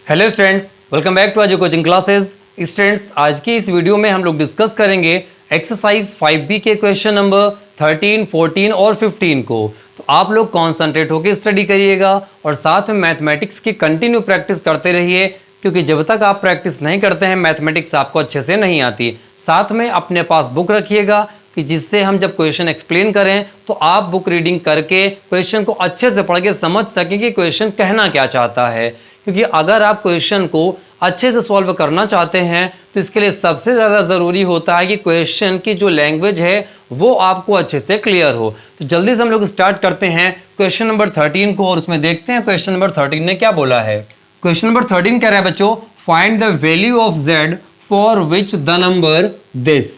Hello students, welcome back to आज coaching classes. Students, आज की इस वीडियो में हम लोग डिस्कस करेंगे एक्सरसाइज 5B के क्वेश्चन नंबर 13, 14 और 15 को। तो आप लोग कॉन्सेंट्रेट होकर स्टडी करिएगा और साथ में मैथमेटिक्स की कंटिन्यू प्रैक्टिस करते रहिए, क्योंकि जब तक आप प्रैक्टिस नहीं करते हैं मैथमेटिक्स आपको अच्छे से नहीं आती। साथ में अपने पास बुक रखिएगा कि जिससे हम जब क्वेश्चन एक्सप्लेन करें तो आप बुक रीडिंग करके क्वेश्चन को अच्छे से पढ़ के समझ सकें कि क्वेश्चन कहना क्या चाहता है। क्योंकि अगर आप क्वेश्चन को अच्छे से सॉल्व करना चाहते हैं तो इसके लिए सबसे ज़्यादा ज़रूरी होता है कि क्वेश्चन की जो लैंग्वेज है वो आपको अच्छे से क्लियर हो। तो जल्दी से हम लोग स्टार्ट करते हैं क्वेश्चन नंबर 13 को और उसमें देखते हैं क्वेश्चन नंबर 13 ने क्या बोला है। क्वेश्चन नंबर 13 कह रहा है बच्चों, find the value of z for which the number this.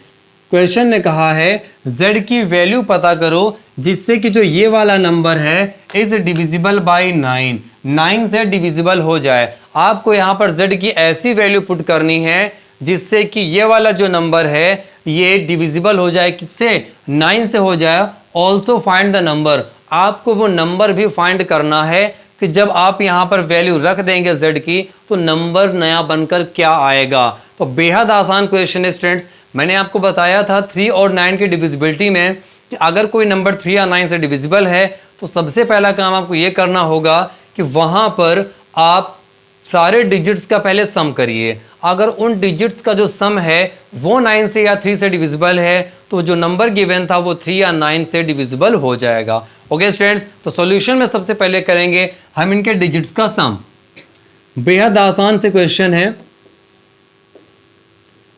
Question ने कहा है z की वैल्यू पता करो जिससे कि जो ये वाला नंबर है इज डिविजिबल बाई 9 से डिविजिबल हो जाए। आपको यहाँ पर z की ऐसी वैल्यू पुट करनी है जिससे कि ये वाला जो नंबर है ये डिविजिबल हो जाए, किससे? 9 से हो जाए। ऑल्सो फाइंड द नंबर, आपको वो नंबर भी फाइंड करना है कि जब आप यहाँ पर वैल्यू रख देंगे z की तो नंबर नया बनकर क्या आएगा। तो बेहद आसान क्वेश्चन है स्टूडेंट्स। मैंने आपको बताया था 3 और 9 की डिविजिबिलिटी में कि अगर कोई नंबर 3 या 9 से डिविजिबल है तो सबसे पहला काम आपको ये करना होगा कि वहां पर आप सारे डिजिट्स का पहले सम करिए। अगर उन डिजिट्स का जो सम है वो 9 से या 3 से डिविजिबल है तो जो नंबर गिवन था वो 3 या 9 से डिविजिबल हो जाएगा। ओके स्टूडेंट्स, तो सॉल्यूशन में सबसे पहले करेंगे हम इनके डिजिट्स का सम। बेहद आसान से क्वेश्चन है।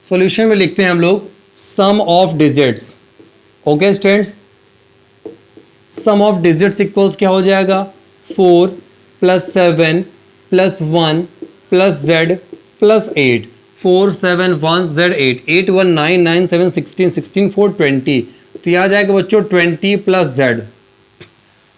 सॉल्यूशन में लिखते हैं हम लोग sum of digits. Okay students, sum of digits equals क्या हो जाएगा? 4 + 7 + 1 + z + 8। 4 7 1 z 8 8 1 9 9 7 16 16 4 20। तो यह आ जाएगा बच्चों 20 + z।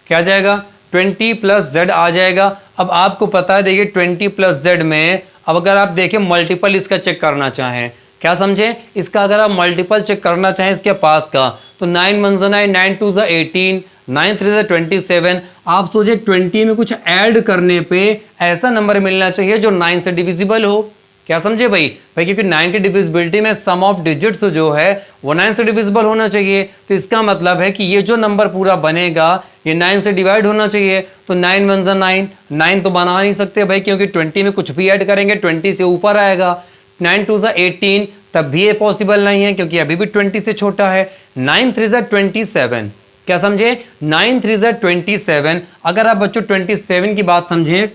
क्या आ जाएगा? 20 + z आ जाएगा। अब आपको पता है, देखिए 20 + z में अब अगर आप देखें मल्टीपल इसका चेक करना चाहें, क्या समझे? इसका अगर आप मल्टीपल चेक करना चाहें इसके पास का तो 9 1 9 9 2 18 9 3 27। आप सोचे 20 में कुछ ऐड करने पे ऐसा नंबर मिलना चाहिए जो 9 से डिविजिबल हो। क्या समझे भाई? क्योंकि 9 की डिविजिबिलिटी में सम ऑफ डिजिट्स जो है वो 9 से डिविजिबल होना चाहिए। तो इसका मतलब है कि ये जो नंबर पूरा बनेगा ये 9 से डिवाइड होना चाहिए। तो 9 1 9 9 तो बना नहीं सकते भाई, क्योंकि 20 में कुछ भी ऐड करेंगे 20 से ऊपर आएगा। 9 2 18 तब भी ये पॉसिबल नहीं है क्योंकि अभी भी 20 से छोटा है। 9 3 27। क्या समझे? 9 3 27। अगर आप बच्चों 27 की बात समझें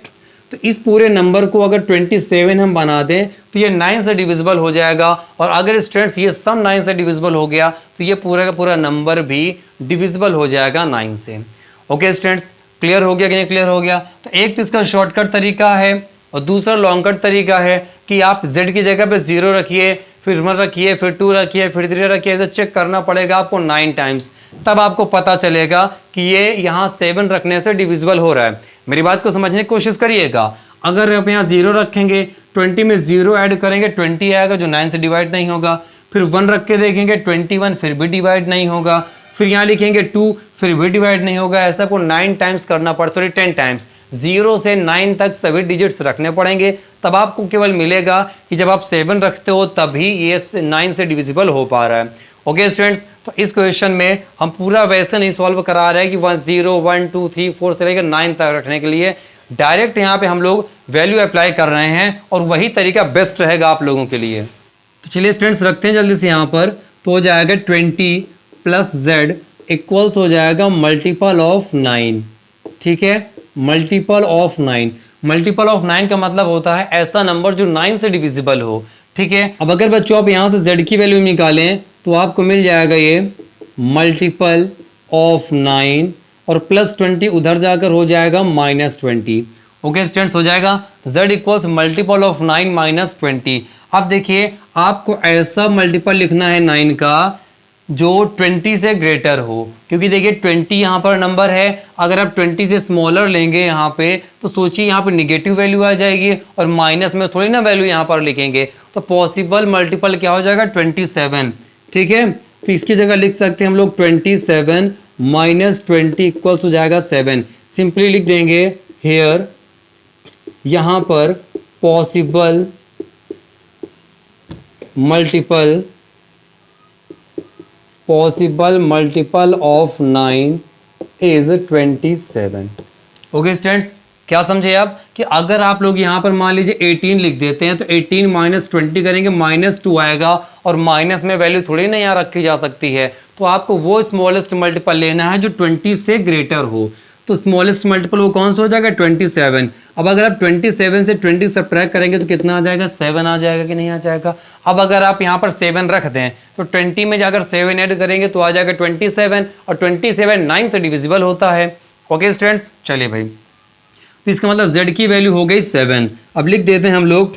तो इस पूरे नंबर को अगर 27 हम बना दें तो ये 9 से डिविजिबल हो जाएगा। और अगर स्टूडेंट्स ये सम 9 से डिविजिबल हो गया तो ये पूरा का पूरा नंबर भी डिविजिबल हो जाएगा 9 से। ओके स्टूडेंट्स, क्लियर हो गया कि नहीं क्लियर हो गया? तो एक तो इसका शॉर्टकट तरीका है और दूसरा लॉन्ग कट तरीका है कि आप z की जगह पे 0 रखिए, फिर 1 रखिए, फिर 2 रखिए, फिर 3 रखिए। ऐसे चेक करना पड़ेगा आपको 9 टाइम्स, तब आपको पता चलेगा कि ये यहाँ 7 रखने से डिविजिबल हो रहा है। मेरी बात को समझने की कोशिश करिएगा। अगर आप यहाँ 0 रखेंगे, 20 में 0 ऐड करेंगे 20 आएगा जो 9 से डिवाइड नहीं होगा। फिर 1 रख के देखेंगे 21 फिर भी डिवाइड नहीं होगा। फिर यहाँ लिखेंगे 2 फिर भी डिवाइड नहीं होगा। ऐसा आपको 9 टाइम्स करना पड़ता, सॉरी 10 टाइम्स। 0 से 9 तक सभी डिजिट्स रखने पड़ेंगे, तब आपको केवल मिलेगा कि जब आप 7 रखते हो तभी ये 9 से डिविजिबल हो पा रहा है। ओके स्टूडेंट्स, तो इस क्वेश्चन में हम पूरा वैसे नहीं सॉल्व करा रहे हैं कि 0 1 2 3 4 से लेकर 9 तक रखने के लिए डायरेक्ट यहाँ पे हम लोग वैल्यू अप्लाई कर रहे हैं और वही तरीका बेस्ट रहेगा आप लोगों के लिए। तो चलिए स्टूडेंट्स रखते हैं जल्दी से यहाँ पर। तो हो जाएगा 20 + z इक्वल्स हो जाएगा मल्टीपल ऑफ 9। ठीक है, मल्टीपल ऑफ 9। मल्टीपल ऑफ 9 का मतलब होता है ऐसा नंबर जो 9 से डिविजिबल हो। ठीक है, अब अगर बच्चों आप यहाँ से z की वैल्यू निकालें तो आपको मिल जाएगा ये मल्टीपल ऑफ 9 और +20 उधर जाकर हो जाएगा -20। ओके स्टूडेंट्स, हो जाएगा z इक्वल्स मल्टीपल ऑफ 9 -20। अब देखिए आपको ऐसा मल्टीपल लिखना है 9 का जो 20 से ग्रेटर हो, क्योंकि देखिए 20 यहाँ पर नंबर है। अगर आप 20 से स्मॉलर लेंगे यहाँ पे तो सोचिए यहाँ पे निगेटिव वैल्यू आ जाएगी और माइनस में थोड़ी ना वैल्यू यहाँ पर लिखेंगे। तो पॉसिबल मल्टीपल क्या हो जाएगा? 27। ठीक है, तो इसकी जगह लिख सकते हैं हम लोग 27 -20 इक्वल्स हो जाएगा 7। सिंपली लिख देंगे हेयर, यहाँ पर possible multiple of 9 is 27। Okay students, क्या समझे आप कि अगर आप लोग यहाँ पर मान लीजिए 18 लिख देते हैं तो 18 माइनस 20 करेंगे, -2 आएगा, और माइनस में वैल्यू थोड़ी ना यहाँ रखी जा सकती है, तो आपको वो स्मॉलेस्ट मल्टीपल लेना है जो 20 से ग्रेटर हो। तो स्मॉलेस्ट मल्टीपल वो कौन सा हो जाएगा? 27। अब अगर आप 27 से 20 सब्ट्रैक्ट करेंगे तो कितना आ जाएगा? 7 आ जाएगा कि नहीं आ जाएगा? अब अगर आप यहाँ पर 7 रख दें तो 20 में जाकर 7 ऐड करेंगे तो आ जाएगा 27, और 27 9 से डिविजिबल होता है। ओके स्टूडेंट्स, चलिए भाई, तो इसका मतलब z की वैल्यू हो गई 7। अब लिख देते हैं हम लोग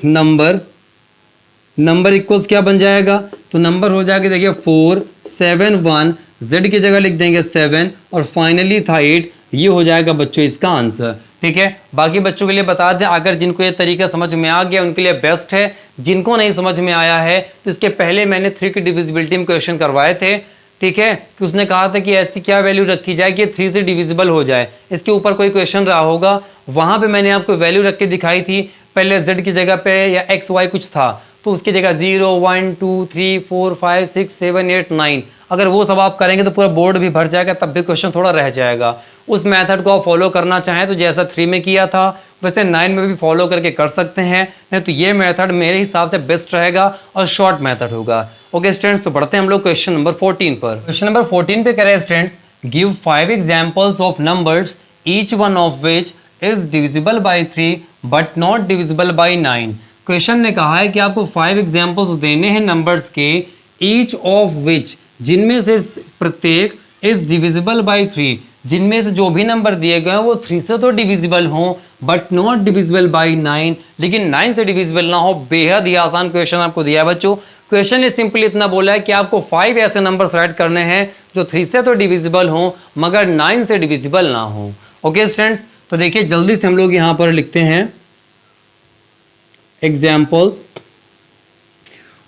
नंबर इक्वल्स क्या बन जाएगा? तो नंबर हो जाएगा, देखिए 4 7 1, z की जगह लिख देंगे 7, और फाइनली था 8। ये हो जाएगा बच्चों इसका आंसर। ठीक है, बाकी बच्चों के लिए बता दें, अगर जिनको ये तरीका समझ में आ गया उनके लिए बेस्ट है, जिनको नहीं समझ में आया है तो इसके पहले मैंने 3 की डिविजिबिलिटी में क्वेश्चन करवाए थे। ठीक है, कि उसने कहा था कि ऐसी क्या वैल्यू रखी जाए कि 3 से डिविजिबल हो जाए, इसके ऊपर कोई क्वेश्चन रहा होगा, वहां पे मैंने आपको वैल्यू रख के दिखाई थी। पहले z की जगह पे या x y कुछ था, तो उसकी जगह 0 1 2 3 4 5 6 7 8 9, अगर वो सब आप करेंगे तो पूरा बोर्ड भी भर जाएगा, तब भी क्वेश्चन थोड़ा रह जाएगा। उस मेथड को आप फॉलो करना चाहें तो जैसा 3 में किया था वैसे 9 में भी फॉलो करके कर सकते हैं, नहीं तो ये मेथड मेरे हिसाब से बेस्ट रहेगा और शॉर्ट मेथड होगा। ओके स्टूडेंट्स, तो बढ़ते हैं हम लोग क्वेश्चन नंबर 14 पर। क्वेश्चन नंबर 14 पे कह रहे हैं students, give 5 examples of numbers each one of which is divisible by 3 but not divisible by 9। Question ने कहा है कि आपको 5 एग्जांपल्स देने हैं नंबर्स के, ईच ऑफ विच, जिनमें से प्रत्येक इज डिविजिबल बाय 3, जिनमें से जो भी नंबर दिए गए हैं वो 3 से तो डिविजिबल हों बट नॉट डिविजिबल बाय 9, लेकिन 9 से डिविजिबल ना हो। बेहद ही आसान क्वेश्चन आपको दिया है बच्चों। क्वेश्चन ने सिंपली इतना बोला है कि आपको 5 ऐसे नंबर्स राइट करने हैं जो 3 से तो डिविजिबल हों मगर 9 से डिविजिबल ना हो। ओके स्टूडेंट्स, तो देखिए जल्दी से हम लोग यहाँ पर लिखते हैं एग्जाम्पल्स।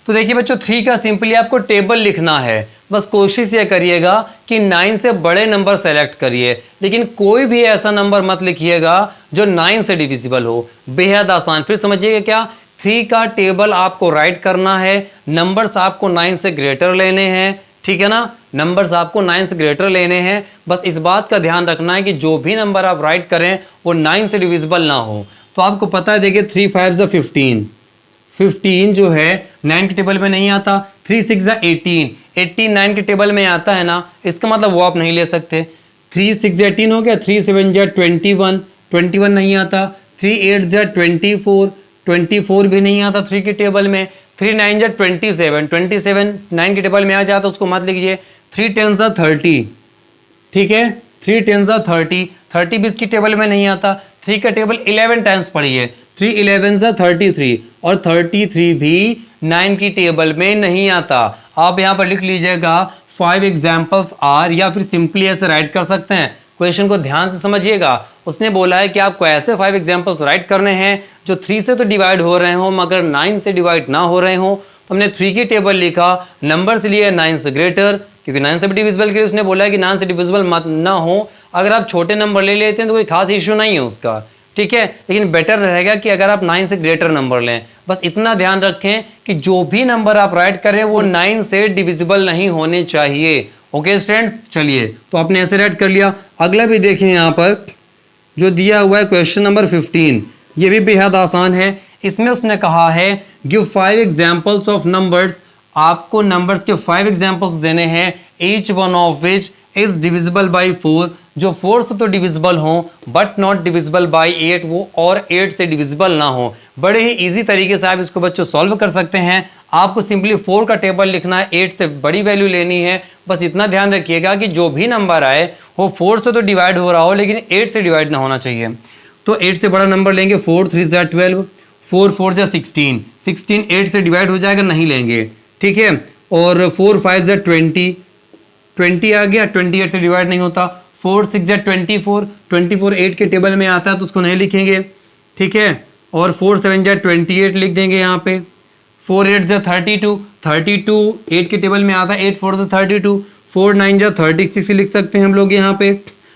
तो देखिए बच्चों 3 का सिंपली आपको टेबल लिखना है, बस कोशिश ये करिएगा कि 9 से बड़े नंबर सेलेक्ट करिए, लेकिन कोई भी ऐसा नंबर मत लिखिएगा जो 9 से डिविजिबल हो। बेहद आसान, फिर समझिएगा क्या, 3 का टेबल आपको राइट करना है, नंबर्स आपको 9 से ग्रेटर लेने हैं, ठीक है ना, नंबर्स आपको 9 से ग्रेटर लेने हैं। बस इस बात का ध्यान रखना है कि जो भी नंबर आप राइट करें वो 9 से डिविजिबल ना हो। तो आपको पता है, देखिए 3 5 15, 15 जो है 9 के टेबल में नहीं आता, 3 6 18, 18 9 के टेबल में आता है ना, इसका मतलब वो आप नहीं ले सकते। 3 6 18 हो गया, 3 7 21, 21 नहीं आता, 3 8 24, 24 भी नहीं आता 3 के टेबल में, 3 9 27, 27 9 के टेबल में आ जाता, उसको मत लीजिए। 3 10 30, ठीक है, 3 10 30, 30 भी इसकी टेबल में नहीं आता। 3 का टेबल 11 टाइम्स पढ़िए, 3 11 33, और 33 भी 9 की टेबल में नहीं आता। आप यहाँ पर लिख लीजिएगा 5 एग्जाम्पल्स आर, या फिर सिंपली ऐसे राइट कर सकते हैं। क्वेश्चन को ध्यान से समझिएगा, उसने बोला है कि आपको ऐसे 5 एग्जाम्पल्स राइट करने हैं जो 3 से तो डिवाइड हो रहे हो मगर 9 से डिवाइड ना हो रहे हो। तो हमने 3 की टेबल लिखा, नंबर से लिए 9 से ग्रेटर, क्योंकि 9 से भी डिविजिबल के लिए उसने बोला है कि 9 से डिविजिबल मत ना हो। अगर आप छोटे नंबर ले लेते हैं तो कोई खास इश्यू नहीं है उसका, ठीक है, लेकिन बेटर रहेगा कि अगर आप 9 से ग्रेटर नंबर लें। बस इतना ध्यान रखें कि जो भी नंबर आप राइट करें वो 9 से डिविजिबल नहीं होने चाहिए। ओके स्टूडेंट्स, चलिए तो आपने ऐसे राइट कर लिया। अगला भी देखें, यहाँ पर जो दिया हुआ है क्वेश्चन नंबर 15, ये भी बेहद आसान है। इसमें उसने कहा है गिव 5 एग्जाम्पल्स ऑफ नंबर्स, आपको नंबर्स के 5 एग्जाम्पल्स देने हैं, each one of which is divisible by 4, जो 4 से तो डिविजिबल हो बट नॉट डिविजिबल बाई 8, वो और 8 से डिविजिबल ना हो। बड़े ही इजी तरीके से आप इसको बच्चों सॉल्व कर सकते हैं। आपको सिंपली 4 का टेबल लिखना है, 8 से बड़ी वैल्यू लेनी है। बस इतना ध्यान रखिएगा कि जो भी नंबर आए वो 4 से तो डिवाइड हो रहा हो लेकिन 8 से डिवाइड ना होना चाहिए। तो 8 से बड़ा नंबर लेंगे, 4 3 12, 4 4 16, 16 8 से डिवाइड हो जाएगा, नहीं लेंगे, ठीक है। और 4 5 20, 20 आ गया, 28 से डिवाइड नहीं होता। 4 6 24, 24 8 के टेबल में आता है तो उसको नहीं लिखेंगे, ठीक है। और 4 7 28 लिख देंगे यहाँ पे। 4 8 32, 32 8 के टेबल में आता है, 8 4 32, 4 9 36 लिख सकते हैं हम लोग यहाँ पे।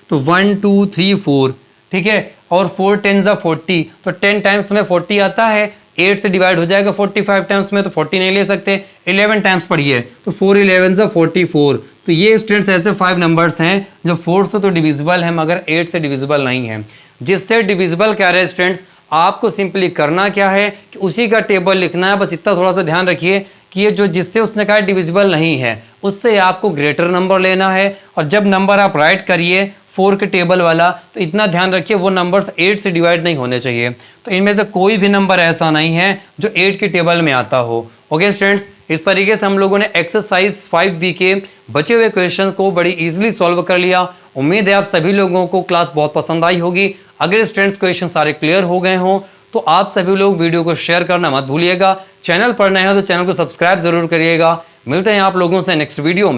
तो 1 2 3 4, ठीक है। और 4 10 जा 40, तो 10 टाइम्स में 40 आता है, 8 से डिवाइड हो जाएगा 45 टाइम्स में, तो 40 नहीं ले सकते, 11 टाइम्स पढ़िए, तो 4 11 जा 44। तो ये स्टूडेंट्स ऐसे 5 नंबर्स हैं जो 4 से तो डिविजिबल है मगर 8 से डिविजिबल नहीं है। जिससे डिविजिबल क्या है स्टूडेंट्स, आपको सिंपली करना क्या है कि उसी का टेबल लिखना है। बस इतना थोड़ा सा ध्यान रखिए कि ये जो जिससे उसने कहा डिविजिबल नहीं है उससे आपको ग्रेटर नंबर लेना है, और जब नंबर आप राइट करिए 4 के टेबल वाला तो इतना ध्यान रखिए वो नंबर्स 8 से डिवाइड नहीं होने चाहिए। तो इनमें से कोई भी नंबर ऐसा नहीं है जो 8 के टेबल में आता हो। ओके स्टूडेंट्स, इस तरीके से हम लोगों ने एक्सरसाइज 5B के बचे हुए क्वेश्चन को बड़ी इजीली सॉल्व कर लिया। उम्मीद है आप सभी लोगों को क्लास बहुत पसंद आई होगी। अगर स्टूडेंट्स क्वेश्चन सारे क्लियर हो गए हों तो आप सभी लोग वीडियो को शेयर करना मत भूलिएगा। चैनल पर नए हो तो चैनल को सब्सक्राइब जरूर करिएगा। मिलते हैं आप लोगों से नेक्स्ट वीडियो में।